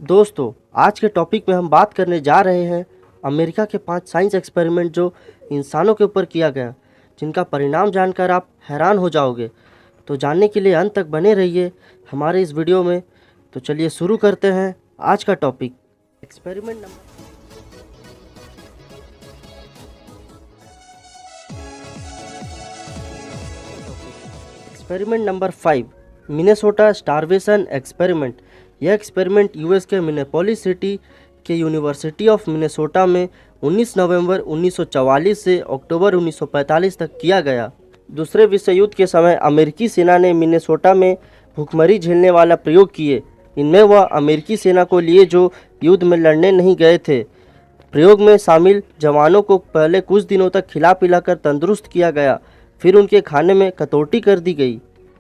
दोस्तों, आज के टॉपिक में हम बात करने जा रहे हैं अमेरिका के 5 साइंस एक्सपेरिमेंट जो इंसानों के ऊपर किया गया, जिनका परिणाम जानकर आप हैरान हो जाओगे। तो जानने के लिए अंत तक बने रहिए हमारे इस वीडियो में। तो चलिए शुरू करते हैं आज का topic. Experiment number 5, Minnesota starvation experiment. यह एक्सपेरिमेंट यूएस के मिनेपोलिस सिटी के यूनिवर्सिटी ऑफ मिनेसोटा में 19 नवंबर 1944 से अक्टूबर 1945 तक किया गया। दूसरे विश्व युद्ध के समय अमेरिकी सेना ने मिनेसोटा में भूखमरी झेलने वाला प्रयोग किए। इनमें वह अमेरिकी सेना को लिए जो युद्ध में लड़ने नहीं गए थे। प्रयोग में शामिल जवानों को पहले कुछ दिनों तक खिला पिलाकर तंदुरुस्त किया गया, फिर उनके खाने में कटौती कर दी गई।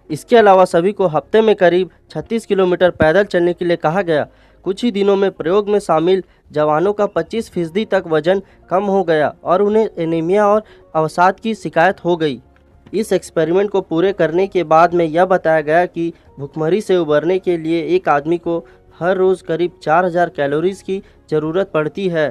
इसके अलावा सभी को हफ्ते में करीब 36 किलोमीटर पैदल चलने के लिए कहा गया। कुछ ही दिनों में प्रयोग में शामिल जवानों का 25% तक वजन कम हो गया और उन्हें एनीमिया और अवसाद की शिकायत हो गई। इस एक्सपेरिमेंट को पूरे करने के बाद में यह बताया गया कि भूखमरी से उबरने के लिए एक आदमी को हर रोज़ करीब 4000 कैलोरीज की ज़रूरत पड़ती है।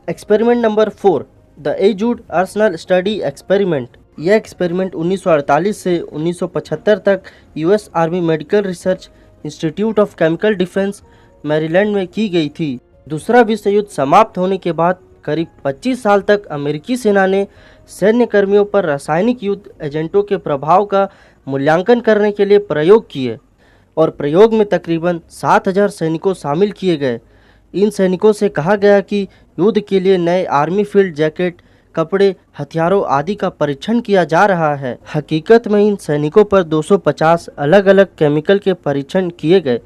Experiment number 4, the Edgewood Arsenal study experiment. यह एक्सपेरिमेंट 1948 से 1975 तक US Army Medical Research Institute of Chemical Defence Maryland में की गई थी। दूसरा विश्व युद्ध समाप्त होने के बाद करीब 25 साल तक अमेरिकी सेना ने सैन्य कर्मियों पर रासायनिक युद्ध एजेंटों के प्रभाव का मूल्यांकन करने के लिए प्रयोग किए और प्रयोग में तकरीबन 7000 सैनिकों शामिल किए गए। इन सैनिकों से कहा गया कि युद्ध के लिए नए आर्मी फील्ड जैकेट, कपड़े, हथियारों आदि का परीक्षण किया जा रहा है। हकीकत में इन सैनिकों पर 250 अलग अलग केमिकल के परीक्षण किए गए।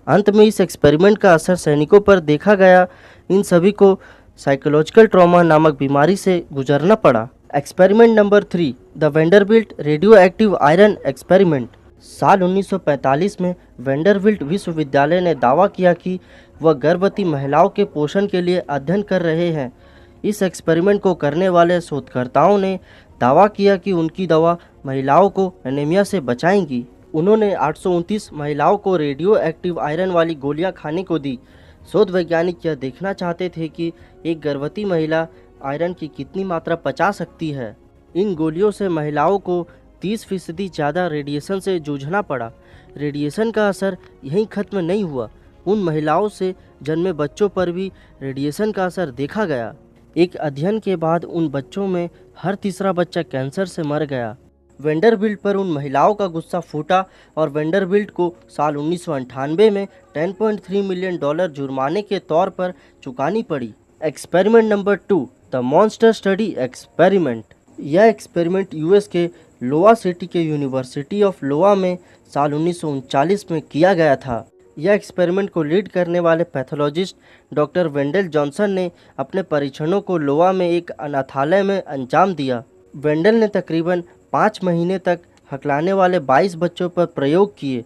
अंत में इस एक्सपेरिमेंट का असर सैनिकों पर देखा गया। इन सभी को साइकोलॉजिकल ट्रॉमा नामक बीमारी से गुजरना पड़ा। Experiment number 3, the Vanderbilt radio active iron experiment. साल 1945 में वेंडरबिल्ट विश्वविद्यालय ने दावा किया कि वह गर्भवती महिलाओं के पोषण के लिए अध्ययन कर रहे हैं। इस एक्सपेरिमेंट को करने वाले शोधकर्ताओं ने दावा किया कि उनकी दवा महिलाओं को एनीमिया से बचाएंगी। उन्होंने 829 महिलाओं को रेडियो एक्टिव आयरन वाली गोलियां खाने को दी। शोध वैज्ञानिक यह देखना चाहते थे कि एक गर्भवती महिला आयरन की कितनी मात्रा पचा सकती है। इन गोलियों से महिलाओं को 30% ज़्यादा रेडिएशन से जूझना पड़ा। रेडिएशन का असर यहीं खत्म नहीं हुआ, उन महिलाओं से जन्मे बच्चों पर भी रेडिएशन का असर देखा गया। एक अध्ययन के बाद उन बच्चों में हर तीसरा बच्चा कैंसर से मर गया। वेंडरबिल्ट पर उन महिलाओं का गुस्सा फूटा और वेंडरबिल्ट को साल 1998 में $10.3 मिलियन जुर्माने के तौर पर चुकानी पड़ी। Experiment number 2, the monster study experiment. यह एक्सपेरिमेंट यूएस के लोआ सिटी के यूनिवर्सिटी ऑफ लोआ में साल 1939 में किया गया था। यह एक्सपेरिमेंट को लीड करने वाले पैथोलॉजिस्ट डॉक्टर वेंडल जॉनसन ने अपने परीक्षणों को लोआ में एक अनाथालय में अंजाम दिया। वेंडल ने तकरीबन 5 महीने तक हकलाने वाले 22 बच्चों पर प्रयोग किए।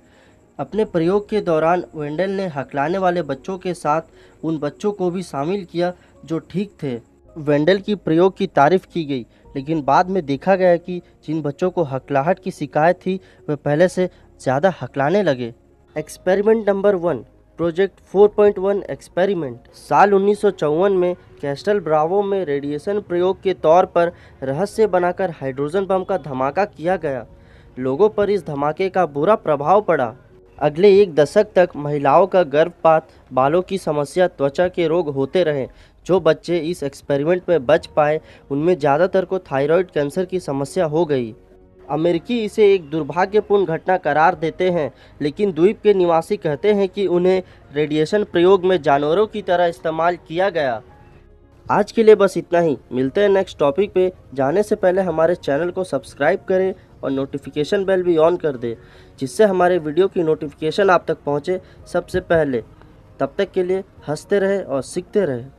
अपने प्रयोग के दौरान वेंडल ने हकलाने वाले बच्चों के साथ उन बच्चों को भी शामिल किया जो ठीक थे। वेंडल की प्रयोग की तारीफ की गई, लेकिन बाद में देखा गया कि जिन बच्चों को हकलाहट की शिकायत थी वे पहले से ज़्यादा हकलाने लगे। Experiment number 1, project 4.1 experiment. साल 1954 में कैस्टल ब्रावो में रेडिएशन प्रयोग के तौर पर रहस्य बनाकर हाइड्रोजन बम का धमाका किया गया। लोगों पर इस धमाके का बुरा प्रभाव पड़ा। अगले 1 दशक तक महिलाओं का गर्भपात, बालों की समस्या, त्वचा के रोग होते रहे। जो बच्चे इस एक्सपेरिमेंट में बच पाए उनमें ज़्यादातर को थायराइड कैंसर की समस्या हो गई। अमेरिकी इसे एक दुर्भाग्यपूर्ण घटना करार देते हैं, लेकिन द्वीप के निवासी कहते हैं कि उन्हें रेडिएशन प्रयोग में जानवरों की तरह इस्तेमाल किया गया। आज के लिए बस इतना ही। मिलते हैं नेक्स्ट टॉपिक पे। जाने से पहले हमारे चैनल को सब्सक्राइब करें और नोटिफिकेशन बेल भी ऑन कर दें, जिससे हमारे वीडियो की नोटिफिकेशन आप तक पहुँचे सबसे पहले। तब तक के लिए हंसते रहें और सीखते रहें।